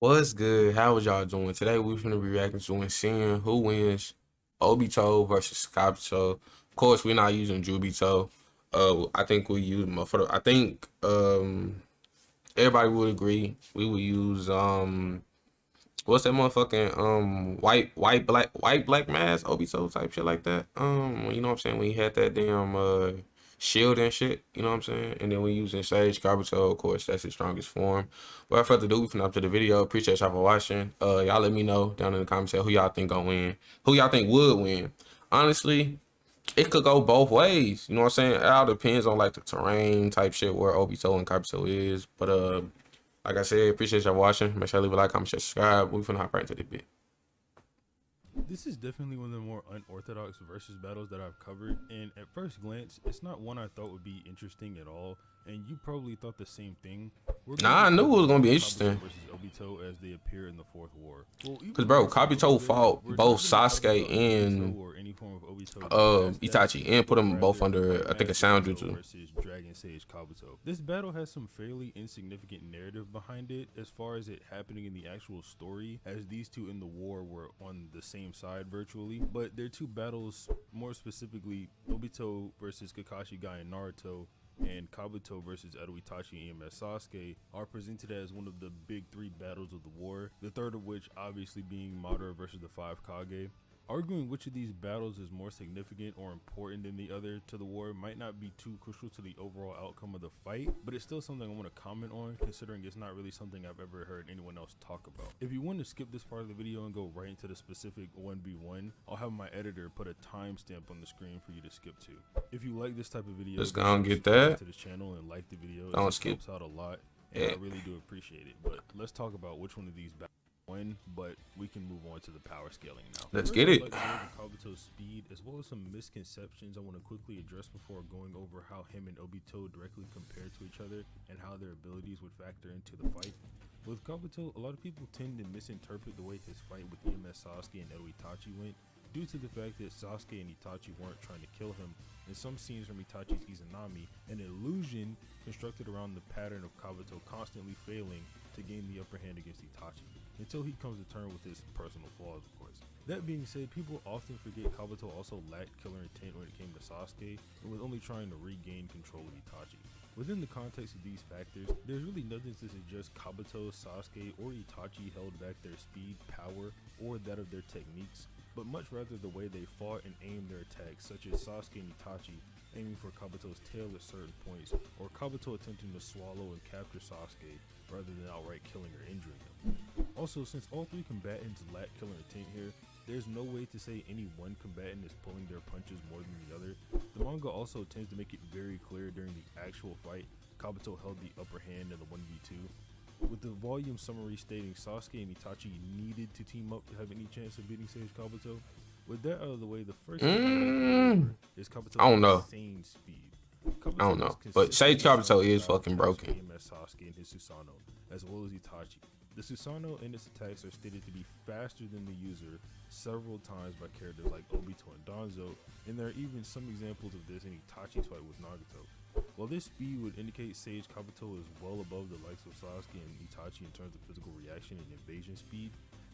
What's good? How was y'all doing? Today we're gonna be reacting to and seeing who wins Obito versus Kabuto. Of course, we're not using Jubito. I think we use I think everybody would agree we would use what's that motherfucking white black mask Obito type shit like that. You know what I'm saying? When he had that damn shield and shit, you know what I'm saying? And then we using Sage Kabuto, of course, that's his strongest form. Without further ado, we finna up to the video. Appreciate y'all for watching. Y'all let me know down in the comments who y'all think gonna win. Who y'all think would win. Honestly, it could go both ways. You know what I'm saying? It all depends on like the terrain type shit where Obito and Kabuto is. But like I said, appreciate y'all watching. Make sure you leave a like, comment, share, subscribe. We finna hop right into the bit. This is definitely one of the more unorthodox versus battles that I've covered, and at first glance, it's not one I thought would be interesting at all, and you probably thought the same thing. We're going to Nah, be I knew it was covering gonna be Kabuto interesting. versus Obito as they appear in the Fourth War. Well, Cause even though bro, this is Kabuto Obito, fought we're both not going to be talking Sasuke about Obito and or any form of Obito past that, Itachi and put but them both rather under White I think a Mask sound Obito jutsu. versus Dragon Sage Kabuto. This battle has some fairly insignificant narrative behind it as far as it happening in the actual story, as these two in the war were on the same side virtually, but they're two battles, more specifically Obito versus Kakashi Guy in Naruto and Kabuto versus Edo Itachi and EMS Sasuke, are presented as one of the big three battles of the war, the third of which obviously being Madara versus the five Kage. Arguing which of these battles is more significant or important than the other to the war might not be too crucial to the overall outcome of the fight, but it's still something I want to comment on, considering it's not really something I've ever heard anyone else talk about. If you want to skip this part of the video and go right into the specific 1v1, I'll have my editor put a timestamp on the screen for you to skip to. If you like this type of video, Just be go sure and to get subscribe that. to the channel and like the video, as Don't this skip helps out a lot, and I it. really do appreciate it. But let's talk about which one of these battles win, but we can move on to the power scaling now. Let's First, get I'd it. like to go over Kabuto's speed, as well as some misconceptions I want to quickly address before going over how him and Obito directly compare to each other and how their abilities would factor into the fight. With Kabuto, a lot of people tend to misinterpret the way his fight with EMS Sasuke and Edo Itachi went, due to the fact that Sasuke and Itachi weren't trying to kill him. In some scenes from Itachi's Izanami, an illusion constructed around the pattern of Kabuto constantly failing to gain the upper hand against Itachi, until he comes to terms with his personal flaws, of course. That being said, people often forget Kabuto also lacked killer intent when it came to Sasuke, and was only trying to regain control of Itachi. Within the context of these factors, there's really nothing to suggest Kabuto, Sasuke, or Itachi held back their speed, power, or that of their techniques, but much rather the way they fought and aimed their attacks, such as Sasuke and Itachi aiming for Kabuto's tail at certain points, or Kabuto attempting to swallow and capture Sasuke rather than outright killing or injuring him. Also, since all three combatants lack killer intent here, there's no way to say any one combatant is pulling their punches more than the other. The manga also tends to make it very clear during the actual fight, Kabuto held the upper hand in the 1v2, with the volume summary stating Sasuke and Itachi needed to team up to have any chance of beating Sage Kabuto. With that out of the way, the first thing I'd like to go over is I Kabuto's don't know. insane speed. I don't Kabuto is know. But Sage consistently showing Kabuto is rapid fucking attacks from broken. EMS Sasuke and his Susanoo, as well as Itachi. The Susanoo and its attacks are stated to be faster than the user several times by characters like Obito and Danzo, and there are even some examples of this in Itachi's fight with Nagato. While this speed would indicate Sage Kabuto is well above the likes of Sasuke and Itachi in terms of physical reaction and evasion speed,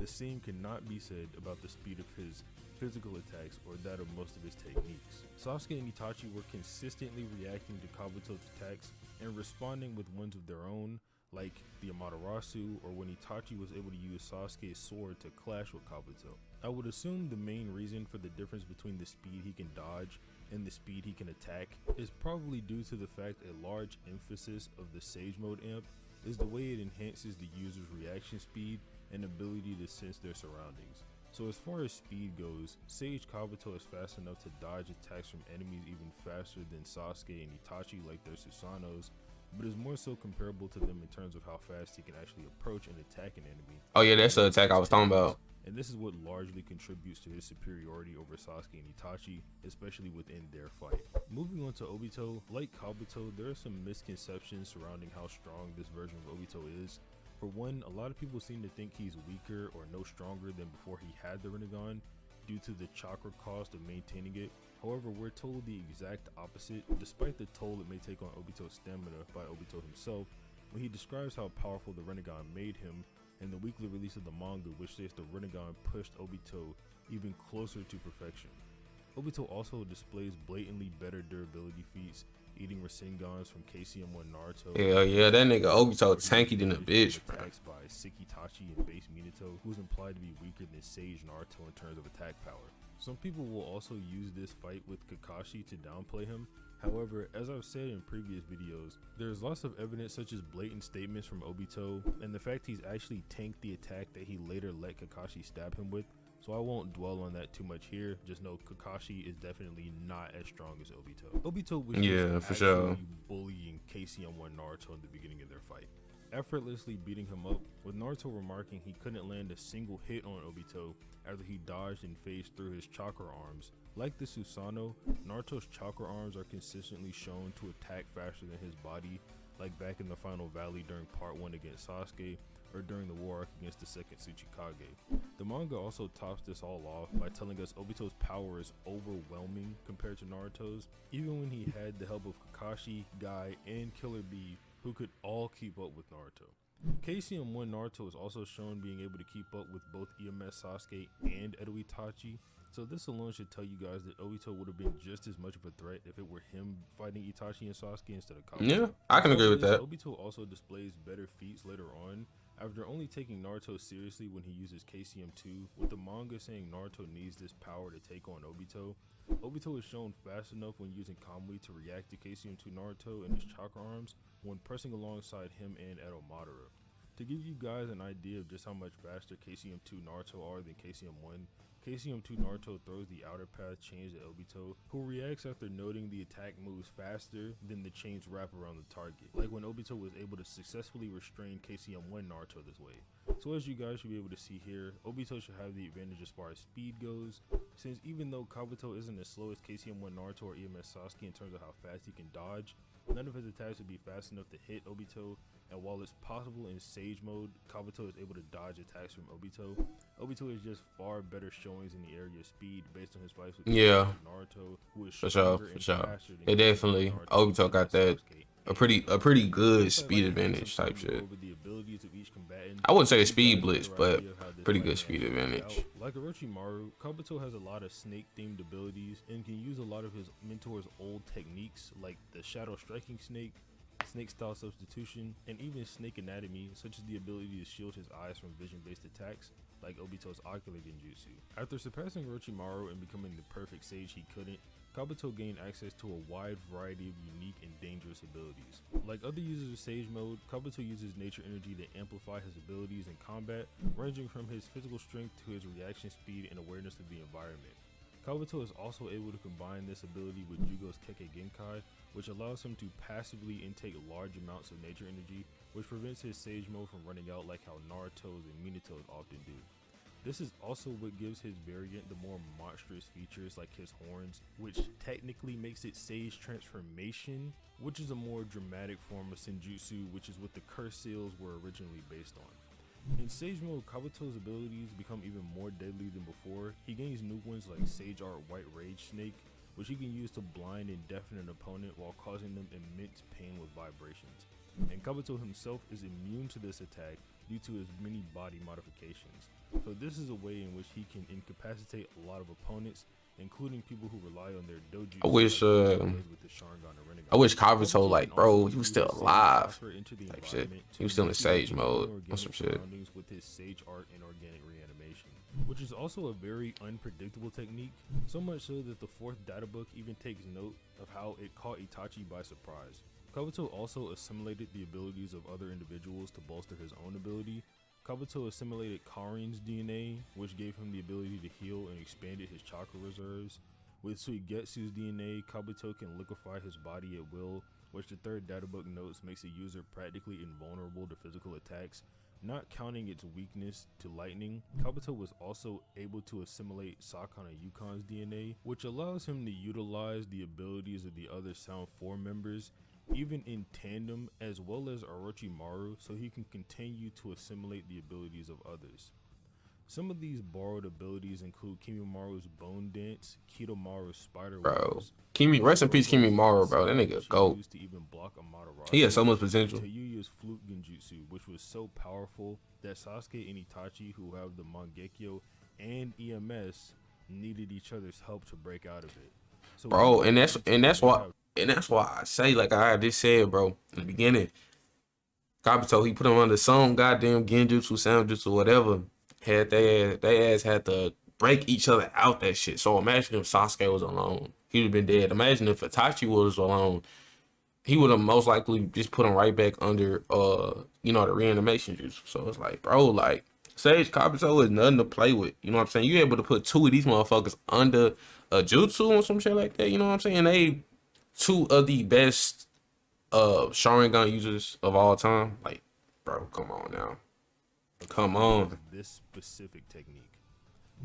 the same cannot be said about the speed of his physical attacks or that of most of his techniques. Sasuke and Itachi were consistently reacting to Kabuto's attacks and responding with ones of their own, like the Amaterasu, or when Itachi was able to use Sasuke's sword to clash with Kabuto. I would assume the main reason for the difference between the speed he can dodge and the speed he can attack is probably due to the fact a large emphasis of the Sage Mode amp is the way it enhances the user's reaction speed and ability to sense their surroundings. So as far as speed goes, Sage Kabuto is fast enough to dodge attacks from enemies even faster than Sasuke and Itachi like their Susanos, but is more so comparable to them in terms of how fast he can actually approach and attack an enemy. Oh yeah, that's the attack I was talking about. And this is what largely contributes to his superiority over Sasuke and Itachi, especially within their fight. Moving on to Obito, like Kabuto, there are some misconceptions surrounding how strong this version of Obito is. For one, a lot of people seem to think he's weaker or no stronger than before he had the Rinnegan, due to the chakra cost of maintaining it. However, we're told the exact opposite, despite the toll it may take on Obito's stamina by Obito himself, when he describes how powerful the Rinnegan made him, and the weekly release of the manga, which states the Rinnegan pushed Obito even closer to perfection. Obito also displays blatantly better durability feats, eating Rasengans from KCM1 Naruto. Hell yeah, that nigga Obito where he tanky than a dodged bitch, bro. attacks by Sekitachi and base Minato, who's implied to be weaker than Sage Naruto in terms of attack power. Some people will also use this fight with Kakashi to downplay him. However, as I've said in previous videos, there's lots of evidence such as blatant statements from Obito and the fact he's actually tanked the attack that he later let Kakashi stab him with. So I won't dwell on that too much here. Just know Kakashi is definitely not as strong as Obito. Obito was just for sure. actually bullying KCM1 Naruto in the beginning of their fight, effortlessly beating him up, with Naruto remarking he couldn't land a single hit on Obito after he dodged and phased through his chakra arms. Like the Susanoo, Naruto's chakra arms are consistently shown to attack faster than his body, like back in the Final Valley during part 1 against Sasuke, or during the war arc against the second Tsuchikage. The manga also tops this all off by telling us Obito's power is overwhelming compared to Naruto's, even when he had the help of Kakashi, Guy, and Killer Bee, who could all keep up with Naruto. KCM1 Naruto is also shown being able to keep up with both EMS Sasuke and Edo Itachi, so this alone should tell you guys that Obito would have been just as much of a threat if it were him fighting Itachi and Sasuke instead of Kabuto. Yeah, I can agree with that. Obito also displays better feats later on, after only taking Naruto seriously when he uses KCM2, with the manga saying Naruto needs this power to take on Obito. Obito is shown fast enough when using Kamui to react to KCM2 Naruto and his chakra arms when pressing alongside him and Edo Madara. To give you guys an idea of just how much faster KCM2 Naruto are than KCM1, KCM2 Naruto throws the outer path chains at Obito, who reacts after noting the attack moves faster than the chains wrap around the target, like when Obito was able to successfully restrain KCM1 Naruto this way. So as you guys should be able to see here, Obito should have the advantage as far as speed goes, since even though Kabuto isn't as slow as KCM1 Naruto or EMS Sasuke in terms of how fast he can dodge, none of his attacks would be fast enough to hit Obito, and while it's possible in Sage mode, Kabuto is able to dodge attacks from Obito. Obito is just far better showings in the area of speed based on his fights with Naruto, who is stronger and faster than It definitely Obito got that a pretty good speed advantage type shit. I wouldn't say a speed blitz, but pretty good speed advantage. Like Orochimaru, Kabuto has a lot of snake-themed abilities and can use a lot of his mentor's old techniques like the shadow striking snake, snake style substitution, and even snake anatomy, such as the ability to shield his eyes from vision-based attacks like Obito's ocular genjutsu. After surpassing Orochimaru and becoming the perfect sage he couldn't, Kabuto gained access to a wide variety of unique and dangerous abilities. Like other users of Sage mode, Kabuto uses nature energy to amplify his abilities in combat, ranging from his physical strength to his reaction speed and awareness of the environment. Kabuto is also able to combine this ability with Jugo's Kekkei Genkai, which allows him to passively intake large amounts of nature energy, which prevents his Sage mode from running out like how Naruto's and Minato's often do. This is also what gives his variant the more monstrous features like his horns, which technically makes it Sage Transformation, which is a more dramatic form of Senjutsu, which is what the curse seals were originally based on. In Sage mode, Kabuto's abilities become even more deadly than before. He gains new ones like Sage Art White Rage Snake, which he can use to blind and deafen an opponent while causing them immense pain with vibrations. And Kabuto himself is immune to this attack due to his many body modifications. So this is a way in which he can incapacitate a lot of opponents, including people who rely on their doji. I wish Kabuto, like, bro, he was still alive type shit. He was still in Sage mode or some shit. With his Sage Art and organic reanimation, which is also a very unpredictable technique, so much so that the 4th data book even takes note of how it caught Itachi by surprise. Kabuto also assimilated the abilities of other individuals to bolster his own ability. Kabuto assimilated Karin's DNA, which gave him the ability to heal and expanded his chakra reserves. With Suigetsu's DNA, Kabuto can liquefy his body at will, which the 3rd data book notes makes a user practically invulnerable to physical attacks. Not counting its weakness to lightning, Kabuto was also able to assimilate Sakana Yukon's DNA, which allows him to utilize the abilities of the other Sound 4 members, even in tandem, as well as Orochimaru, so he can continue to assimilate the abilities of others. Some of these borrowed abilities include Kimimura's Bone Dance, Kidomaru's Spider bro. Webs, Kimi, rest in peace, Kimi Zoro's Maro, bro. That Lasso, nigga which he go. used to even block He has so Amaterasu, much and potential. Tayuya's Flute Genjutsu, which was so powerful that Sasuke and Itachi, who have the Mangekyo and EMS, needed each other's help to break out of it. So even Bro, though Obito may have and that's why I say, like I just said, bro, in the beginning, Kabuto, he put him under some goddamn Genjutsu, Samjutsu, whatever. They ass had to break each other out that shit. So imagine if Sasuke was alone. He would have been dead. Imagine if Itachi was alone. He would have most likely just put him right back under the reanimation jutsu. So it's like, bro, like Sage Kabuto is nothing to play with. You know what I'm saying? You able to put two of these motherfuckers under a jutsu or some shit like that. You know what I'm saying? They two of the best Sharingan users of all time. Like, bro, come on now. Come on. this specific technique.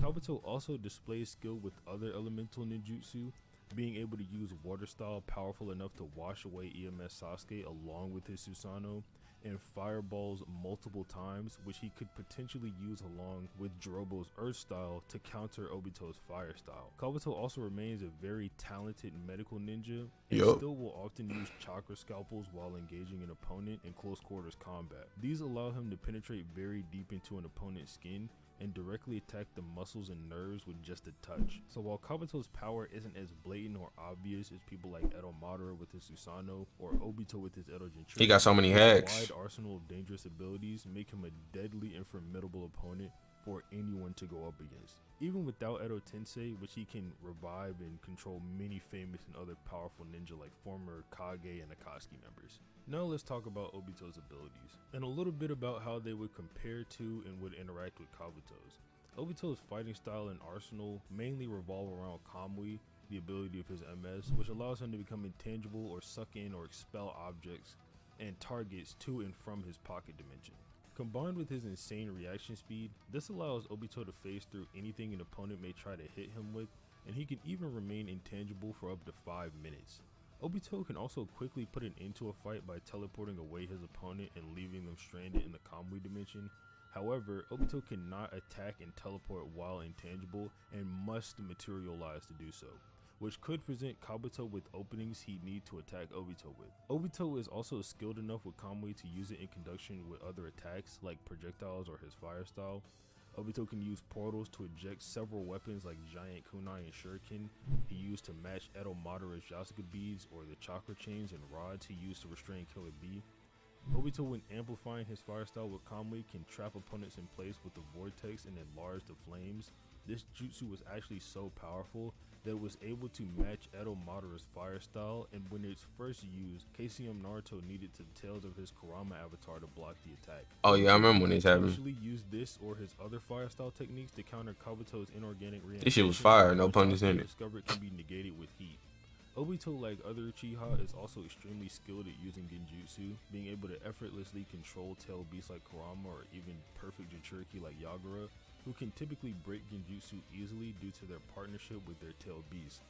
Kabuto also displays skill with other elemental ninjutsu, being able to use water style powerful enough to wash away EMS Sasuke along with his Susanoo, and fireballs multiple times, which he could potentially use along with Jirobo's earth style to counter Obito's fire style. Kabuto also remains a very talented medical ninja and Yup. still will often use chakra scalpels while engaging an opponent in close quarters combat. These allow him to penetrate very deep into an opponent's skin and directly attack the muscles and nerves with just a touch. So while Kabuto's power isn't as blatant or obvious as people like Edo Madara with his Susanoo or Obito with his Edo Jinchuriki, He got so many his hacks. wide arsenal of dangerous abilities make him a deadly and formidable opponent for anyone to go up against. Even without Edo Tensei, which he can revive and control many famous and other powerful ninja like former Kage and Akatsuki members. Now let's talk about Obito's abilities, and a little bit about how they would compare to and would interact with Kabuto's. Obito's fighting style and arsenal mainly revolve around Kamui, the ability of his MS, which allows him to become intangible or suck in or expel objects and targets to and from his pocket dimension. Combined with his insane reaction speed, this allows Obito to phase through anything an opponent may try to hit him with, and he can even remain intangible for up to 5 minutes. Obito can also quickly put an end to a fight by teleporting away his opponent and leaving them stranded in the Kamui dimension. However, Obito cannot attack and teleport while intangible and must materialize to do so, which could present Kabuto with openings he'd need to attack Obito with. Obito is also skilled enough with Kamui to use it in conjunction with other attacks like projectiles or his fire style. Obito can use portals to eject several weapons like giant kunai and shuriken he used to match Edo Madara's Yasuke beads or the chakra chains and rods he used to restrain Killer B. Obito, when amplifying his fire style with Kamui, can trap opponents in place with the vortex and enlarge the flames. This jutsu was actually so powerful that it was able to match Edo Madara's fire style, and when it's first used, KCM Naruto needed the tails of his Kurama avatar to block the attack. Oh yeah, I remember when this happened. Potentially use this or his other fire style techniques to counter Kabuto's inorganic reanimation. This shit was fire, no which pun Sasuke intended. discovered can be negated with heat. Obito, like other Uchiha, is also extremely skilled at using Genjutsu, being able to effortlessly control tail beasts like Kurama or even perfect Jinchuriki like Yagura, who can typically break Genjutsu easily due to their partnership with their tailed beast.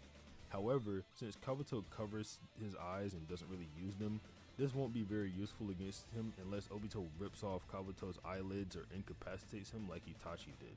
However, since Kabuto covers his eyes and doesn't really use them, this won't be very useful against him unless Obito rips off Kabuto's eyelids or incapacitates him like Itachi did.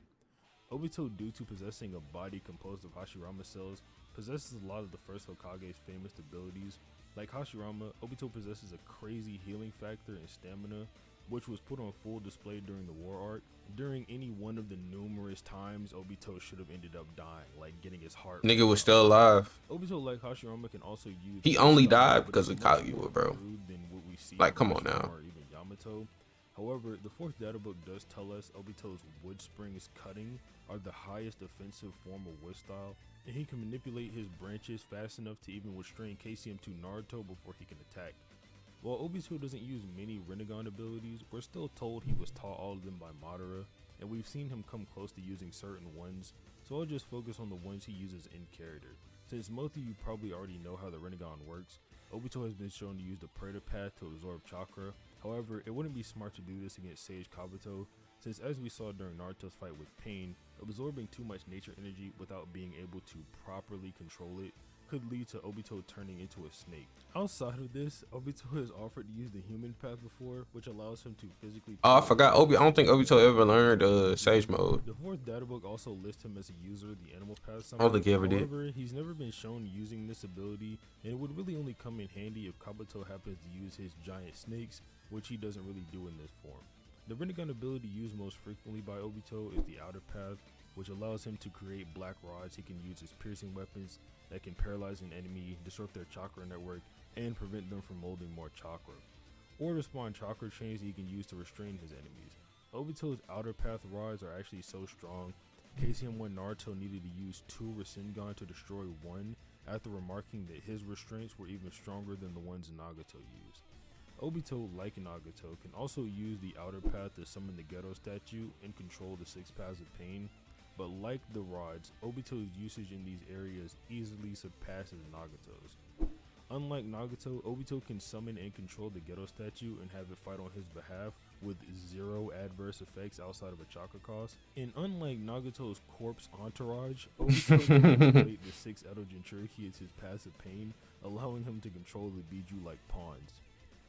Obito, due to possessing a body composed of Hashirama cells, possesses a lot of the first Hokage's famous abilities. Like Hashirama, Obito possesses a crazy healing factor and stamina, which was put on full display during the war arc. During any one of the numerous times Obito should have ended up dying, like getting his heart. Nigga was still alive. Obito, like Hashirama, can also use. He only died but because it's of much Kaguya, more bro. crude than what we see Like, from come on now. Hashirama or even Yamato. However, the fourth data book does tell us Obito's wood springs cutting are the highest offensive form of wood style, and he can manipulate his branches fast enough to even restrain KCM2 Naruto before he can attack. While Obito doesn't use many Rinnegan abilities, we're still told he was taught all of them by Madara, and we've seen him come close to using certain ones, so I'll just focus on the ones he uses in character. Since most of you probably already know how the Rinnegan works, Obito has been shown to use the Predator Path to absorb chakra. However, it wouldn't be smart to do this against Sage Kabuto, since as we saw during Naruto's fight with Pain, absorbing too much nature energy without being able to properly control it could lead to Obito turning into a snake. Outside of this, Obito has offered to use the human path before, which allows him to physically Oh, I pull forgot away Obi. I don't think from Obito the ever learned animal Sage path. mode. The fourth data book also lists him as a user of the animal path I don't summon. think he ever did. However, he's never been shown using this ability, and it would really only come in handy if Kabuto happens to use his giant snakes, which he doesn't really do in this form. The Rinnegan ability used most frequently by Obito is the outer path, which allows him to create black rods he can use as piercing weapons that can paralyze an enemy, disrupt their chakra network, and prevent them from molding more chakra, or to spawn chakra chains that he can use to restrain his enemies. Obito's outer path rods are actually so strong, KCM1 Naruto needed to use 2 Rasengan to destroy one, after remarking that his restraints were even stronger than the ones Nagato used. Obito, like Nagato, can also use the outer path to summon the Ghetto statue and control the 6 paths of pain, but like the rods, Obito's usage in these areas easily surpasses Nagato's. Unlike Nagato, Obito can summon and control the Ghetto statue and have it fight on his behalf with 0 adverse effects outside of a chakra cost. And unlike Nagato's corpse entourage, Obito can manipulate the 6 Edo Jinchuriki as his passive pain, allowing him to control the Biju like pawns.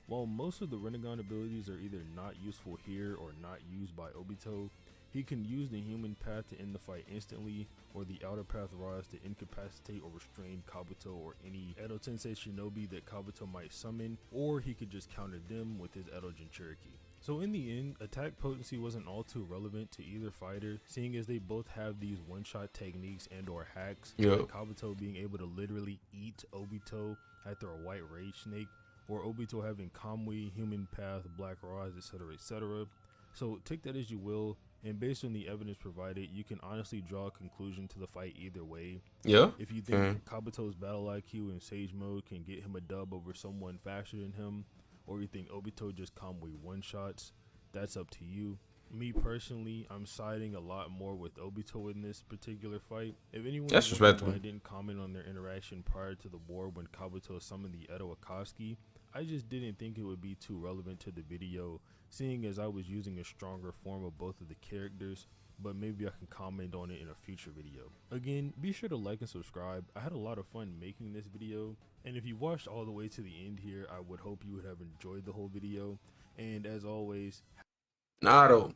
While most of the Rinnegan abilities are either not useful here or not used by Obito, he can use the human path to end the fight instantly, or the outer path rods to incapacitate or restrain Kabuto or any Edo Tensei shinobi that Kabuto might summon, or he could just counter them with his Edo Jinchuriki. So in the end, attack potency wasn't all too relevant to either fighter, seeing as they both have these one-shot techniques and or hacks, like Kabuto being able to literally eat Obito after a white rage snake, or Obito having Kamui, human path, black rods, etc, etc. So take that as you will, and based on the evidence provided, you can honestly draw a conclusion to the fight either way. Yeah. If you think Kabuto's battle IQ in Sage mode can get him a dub over someone faster than him, or you think Obito just Kamui one-shots, that's up to you. Me personally, I'm siding a lot more with Obito in this particular fight. If anyone That's wondering respectable. why I didn't comment on their interaction prior to the war when Kabuto summoned the Edo Akatsuki, I just didn't think it would be too relevant to the video, seeing as I was using a stronger form of both of the characters, but maybe I can comment on it in a future video. Again, be sure to like and subscribe. I had a lot of fun making this video, and if you watched all the way to the end here, I would hope you would have enjoyed the whole video. And as always, Nah, though.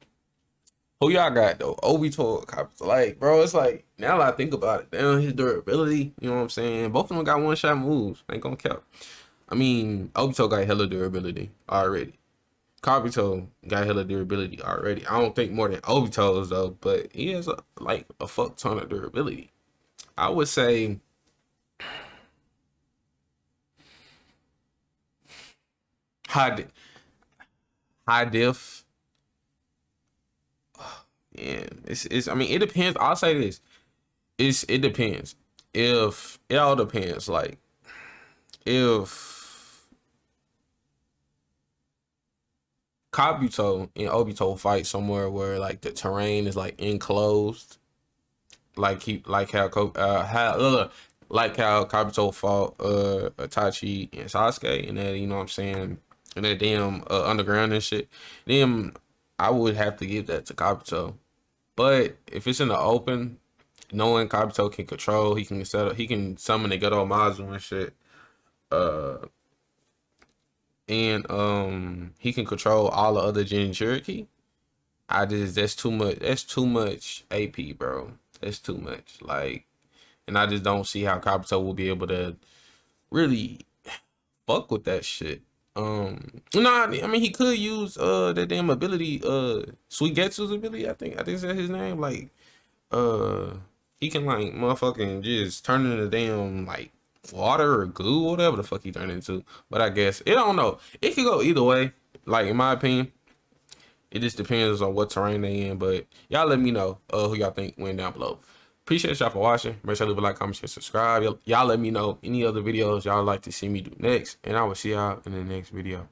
Who y'all got though? Obito or Kabuto? Like, bro, it's like now that I think about it, damn, his durability. You know what I'm saying? Both of them got one-shot moves. Ain't gonna count. I mean, Obito got hella durability already. Kabuto got hella durability already. I don't think more than Obito's though, but he has like a fuck ton of durability. I would say high high diff. Yeah, it's. I mean, it depends. I'll say this. It depends. If it all depends. Like if Kabuto and Obito fight somewhere where like the terrain is like enclosed, like like how Kabuto fought Itachi and Sasuke, and that, you know what I'm saying, and that damn underground and shit, then I would have to give that to Kabuto. But if it's in the open, knowing Kabuto can control, he can summon the Geto Mazu and shit. And he can control all the other Jinchuriki. That's too much. That's too much AP, bro. That's too much. Like, and I just don't see how Kabuto will be able to really fuck with that shit. Nah, I mean he could use that damn ability, Suigetsu's ability. I think that's his name. Like, he can like motherfucking just turn into damn like water or goo, whatever the fuck he turned into. But I guess it don't know. It could go either way. Like in my opinion, it just depends on what terrain they in. But y'all let me know who y'all think went down below. Appreciate y'all for watching. Make sure to leave a like, comment, share, subscribe. Y'all let me know any other videos y'all like to see me do next, and I will see y'all in the next video.